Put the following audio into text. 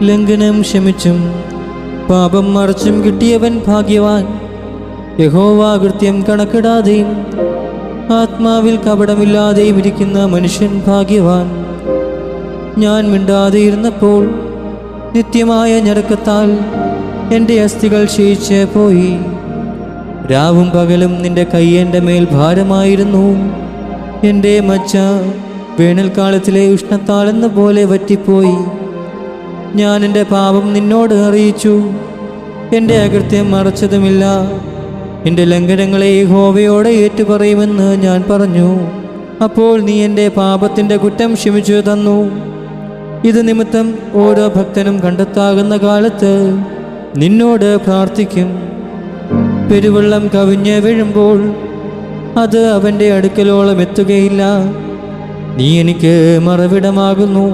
ലംഘനം ക്ഷമിച്ചും പാപം മറച്ചും കിട്ടിയവൻ ഭാഗ്യവാൻ. യഹോവ കൃത്യം കണക്കിടാതെയും ആത്മാവിൽ കപടമില്ലാതെയും ഇരിക്കുന്ന മനുഷ്യൻ ഭാഗ്യവാൻ. ഞാൻ മിണ്ടാതെയിരുന്നപ്പോൾ നിത്യമായ ഞരക്കത്താൽ എൻ്റെ അസ്ഥികൾ ക്ഷയിച്ച് പോയി. രാവും പകലും നിന്റെ കൈ എൻ്റെ മേൽ ഭാരമായിരുന്നു. എൻ്റെ മജ്ജ വേനൽക്കാലത്തിലെ ഉഷ്ണത്താളെന്ന പോലെ വറ്റിപ്പോയി. ഞാൻ എൻ്റെ പാപം നിന്നോട് അറിയിച്ചു, എൻ്റെ അകൃത്യം മറച്ചതുമില്ല. എൻ്റെ ലംഘനങ്ങളെ യഹോവയോടെ ഏറ്റുപറയുമെന്ന് ഞാൻ പറഞ്ഞു. അപ്പോൾ നീ എൻ്റെ പാപത്തിൻ്റെ കുറ്റം ക്ഷമിച്ചു തന്നു. ഇത് നിമിത്തം ഓരോ ഭക്തനും കണ്ടെത്താകുന്ന കാലത്ത് നിന്നോട് പ്രാർത്ഥിക്കും. പെരുവെള്ളം കവിഞ്ഞ് വീഴുമ്പോൾ അത് അവൻ്റെ അടുക്കലോളം എത്തുകയില്ല. നീ എനിക്ക് മറവിടമാകുന്നു.